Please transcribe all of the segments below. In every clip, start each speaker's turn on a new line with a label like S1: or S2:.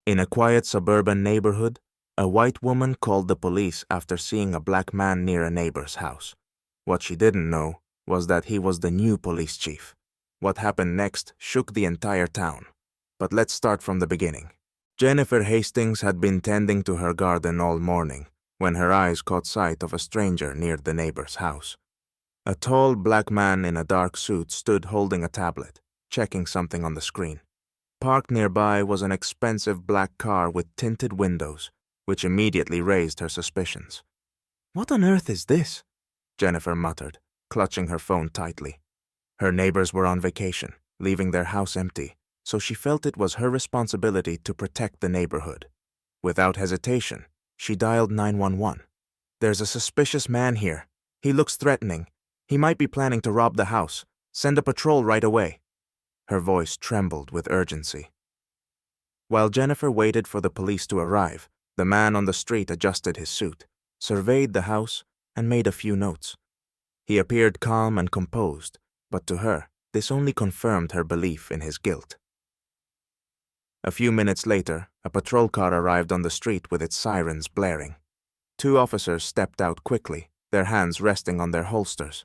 S1: In a quiet suburban neighborhood, a white woman called the police after seeing a black man near a neighbor's house. What she didn't know was that he was the new police chief. What happened next shook the entire town. But let's start from the beginning. Jennifer Hastings had been tending to her garden all morning when her eyes caught sight of a stranger near the neighbor's house. A tall black man in a dark suit stood holding a tablet, checking something on the screen. Parked nearby was an expensive black car with tinted windows, which immediately raised her suspicions. "What on earth is this?" Jennifer muttered, clutching her phone tightly. Her neighbors were on vacation, leaving their house empty, so she felt it was her responsibility to protect the neighborhood. Without hesitation, she dialed 911. "There's a suspicious man here. He looks threatening. He might be planning to rob the house. Send a patrol right away." Her voice trembled with urgency. While Jennifer waited for the police to arrive, the man on the street adjusted his suit, surveyed the house, and made a few notes. He appeared calm and composed, but to her, this only confirmed her belief in his guilt. A few minutes later, a patrol car arrived on the street with its sirens blaring. Two officers stepped out quickly, their hands resting on their holsters.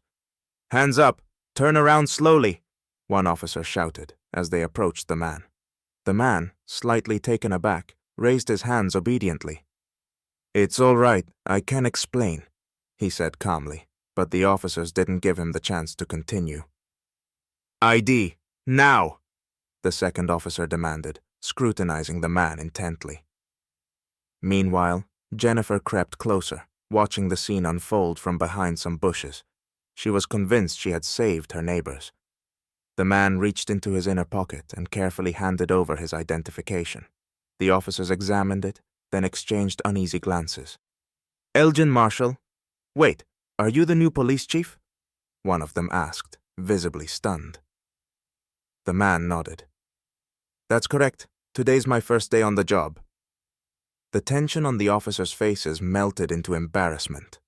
S1: "Hands up! Turn around slowly!" one officer shouted as they approached the man. The man, slightly taken aback, raised his hands obediently. "It's all right, I can explain," he said calmly, but the officers didn't give him the chance to continue. "ID, now!" the second officer demanded, scrutinizing the man intently. Meanwhile, Jennifer crept closer, watching the scene unfold from behind some bushes. She was convinced she had saved her neighbors. The man reached into his inner pocket and carefully handed over his identification. The officers examined it, then exchanged uneasy glances. "Elgin Marshall? Wait, are you the new police chief?" one of them asked, visibly stunned. The man nodded. "That's correct. Today's my first day on the job." The tension on the officers' faces melted into embarrassment.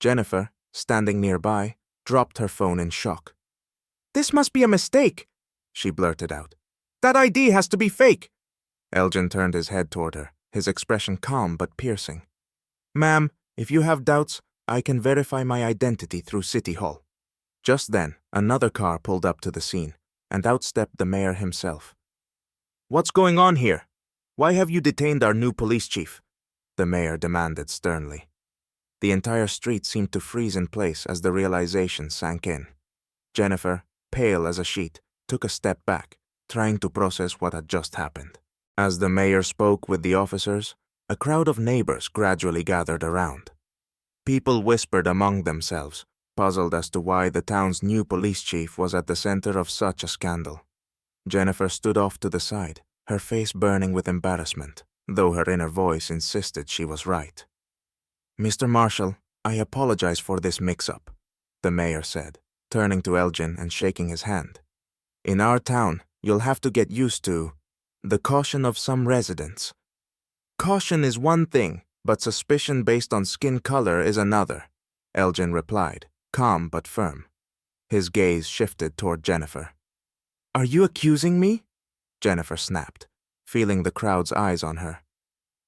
S1: Jennifer, standing nearby, dropped her phone in shock. "This must be a mistake," she blurted out. "That ID has to be fake." Elgin turned his head toward her, his expression calm but piercing. "Ma'am, if you have doubts, I can verify my identity through City Hall." Just then, another car pulled up to the scene, and out stepped the mayor himself. "What's going on here? Why have you detained our new police chief?" the mayor demanded sternly. The entire street seemed to freeze in place as the realization sank in. Jennifer, pale as a sheet, took a step back, trying to process what had just happened. As the mayor spoke with the officers, a crowd of neighbors gradually gathered around. People whispered among themselves, puzzled as to why the town's new police chief was at the center of such a scandal. Jennifer stood off to the side, her face burning with embarrassment, though her inner voice insisted she was right. "Mr. Marshall, I apologize for this mix-up," the mayor said, turning to Elgin and shaking his hand. "In our town, you'll have to get used to the caution of some residents. Caution is one thing, but suspicion based on skin color is another," Elgin replied, calm but firm. His gaze shifted toward Jennifer. "Are you accusing me?" Jennifer snapped, feeling the crowd's eyes on her.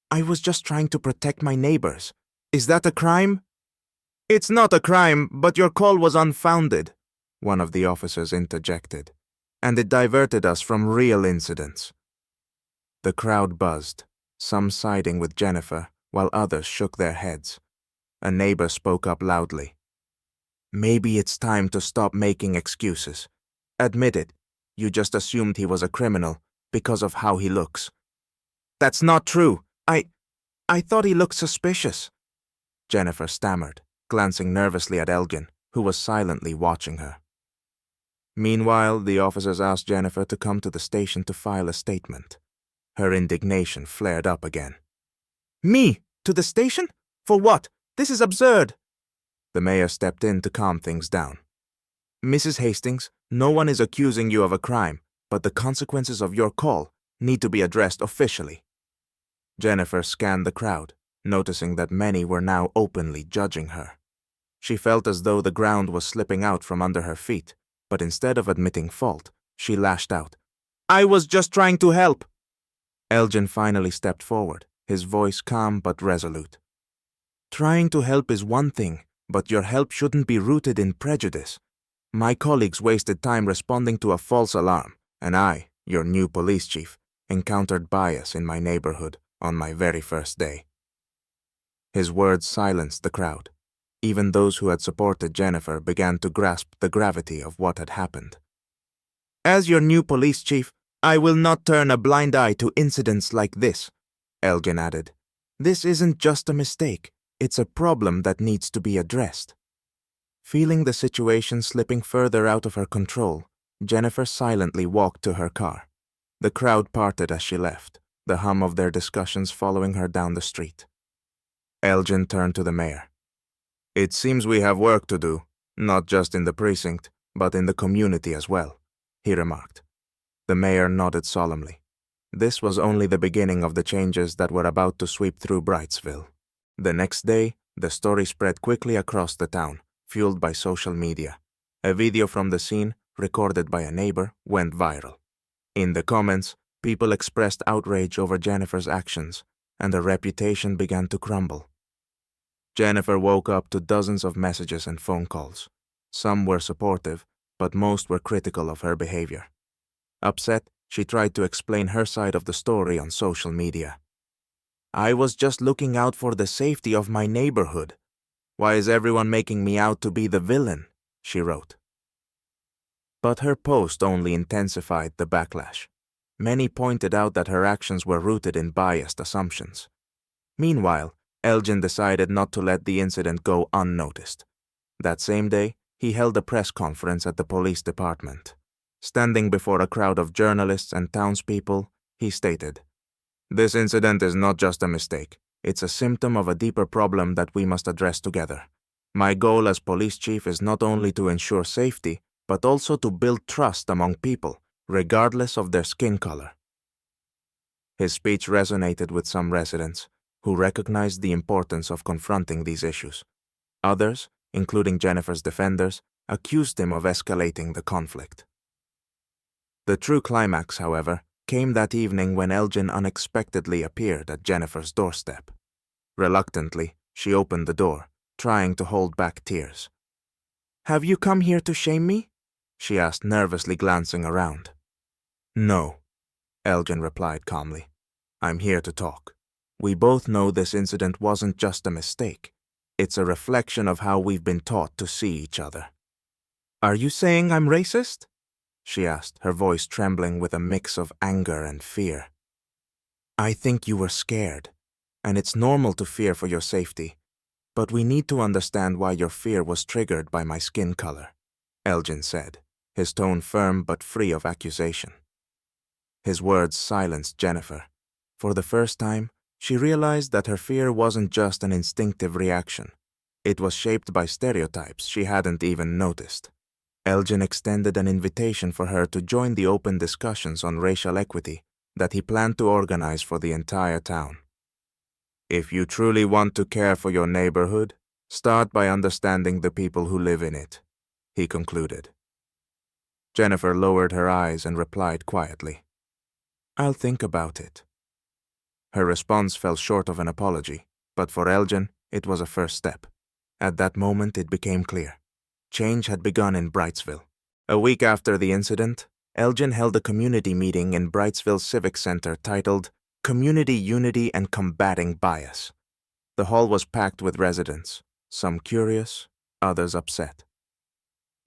S1: "I was just trying to protect my neighbors. Is that a crime?" "It's not a crime, but your call was unfounded," one of the officers interjected, "and it diverted us from real incidents." The crowd buzzed, some siding with Jennifer, while others shook their heads. A neighbor spoke up loudly. "Maybe it's time to stop making excuses. Admit it, you just assumed he was a criminal because of how he looks." "That's not true. I thought he looked suspicious," Jennifer stammered, glancing nervously at Elgin, who was silently watching her. Meanwhile, the officers asked Jennifer to come to the station to file a statement. Her indignation flared up again. "Me? To the station? For what? This is absurd." The mayor stepped in to calm things down. "Mrs. Hastings, no one is accusing you of a crime, but the consequences of your call need to be addressed officially." Jennifer scanned the crowd, noticing that many were now openly judging her. She felt as though the ground was slipping out from under her feet, but instead of admitting fault, she lashed out. "I was just trying to help." Elgin finally stepped forward, his voice calm but resolute. Trying to help is one thing, but your help shouldn't be rooted in prejudice. My colleagues wasted time responding to a false alarm, and I, your new police chief, encountered bias in my neighborhood on my very first day. His words silenced the crowd. Even those who had supported Jennifer began to grasp the gravity of what had happened. As your new police chief, I will not turn a blind eye to incidents like this, Elgin added. This isn't just a mistake, it's a problem that needs to be addressed. Feeling the situation slipping further out of her control, Jennifer silently walked to her car. The crowd parted as she left, the hum of their discussions following her down the street. Elgin turned to the mayor. It seems we have work to do, not just in the precinct, but in the community as well, he remarked. The mayor nodded solemnly. This was only the beginning of the changes that were about to sweep through Brightsville. The next day, the story spread quickly across the town, fueled by social media. A video from the scene, recorded by a neighbor, went viral. In the comments, people expressed outrage over Jennifer's actions, and her reputation began to crumble. Jennifer woke up to dozens of messages and phone calls. Some were supportive, but most were critical of her behavior. Upset, she tried to explain her side of the story on social media. I was just looking out for the safety of my neighborhood. Why is everyone making me out to be the villain? She wrote. But her post only intensified the backlash. Many pointed out that her actions were rooted in biased assumptions. Meanwhile, Elgin decided not to let the incident go unnoticed. That same day, he held a press conference at the police department. Standing before a crowd of journalists and townspeople, he stated, "This incident is not just a mistake. It's a symptom of a deeper problem that we must address together. My goal as police chief is not only to ensure safety, but also to build trust among people, regardless of their skin color." His speech resonated with some residents, who recognized the importance of confronting these issues. Others, including Jennifer's defenders, accused him of escalating the conflict. The true climax, however, came that evening when Elgin unexpectedly appeared at Jennifer's doorstep. Reluctantly, she opened the door, trying to hold back tears. "Have you come here to shame me?" she asked, nervously glancing around. "No," Elgin replied calmly. "I'm here to talk. We both know this incident wasn't just a mistake. It's a reflection of how we've been taught to see each other." "Are you saying I'm racist?" she asked, her voice trembling with a mix of anger and fear. "I think you were scared, and it's normal to fear for your safety, but we need to understand why your fear was triggered by my skin color," Elgin said, his tone firm but free of accusation. His words silenced Jennifer. For the first time, she realized that her fear wasn't just an instinctive reaction. It was shaped by stereotypes she hadn't even noticed. Elgin extended an invitation for her to join the open discussions on racial equity that he planned to organize for the entire town. "If you truly want to care for your neighborhood, start by understanding the people who live in it," he concluded. Jennifer lowered her eyes and replied quietly, "I'll think about it." Her response fell short of an apology, but for Elgin, it was a first step. At that moment, it became clear. Change had begun in Brightsville. A week after the incident, Elgin held a community meeting in Brightsville Civic Center titled Community Unity and Combating Bias. The hall was packed with residents, some curious, others upset.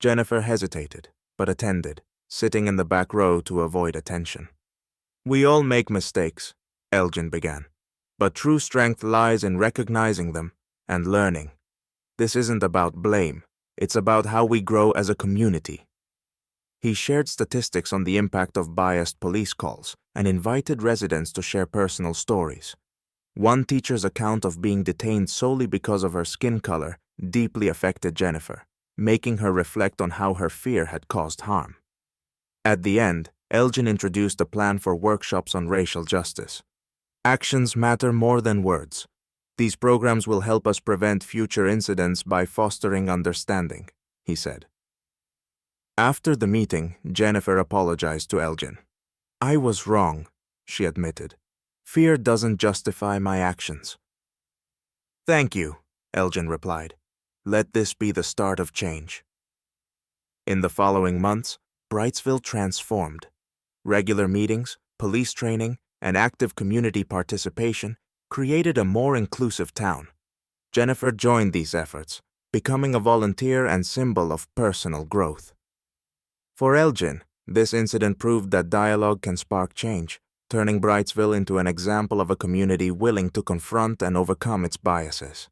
S1: Jennifer hesitated, but attended, sitting in the back row to avoid attention. "We all make mistakes," Elgin began, "but true strength lies in recognizing them and learning. This isn't about blame. It's about how we grow as a community." He shared statistics on the impact of biased police calls and invited residents to share personal stories. One teacher's account of being detained solely because of her skin color deeply affected Jennifer, making her reflect on how her fear had caused harm. At the end, Elgin introduced a plan for workshops on racial justice. "Actions matter more than words. These programs will help us prevent future incidents by fostering understanding," he said. After the meeting, Jennifer apologized to Elgin. "I was wrong," she admitted. Fear doesn't justify my actions. Thank you, Elgin replied. Let this be the start of change. In the following months, Brightsville transformed. Regular meetings, police training, and active community participation created a more inclusive town. Jennifer joined these efforts, becoming a volunteer and symbol of personal growth. For Elgin, this incident proved that dialogue can spark change, turning Brightsville into an example of a community willing to confront and overcome its biases.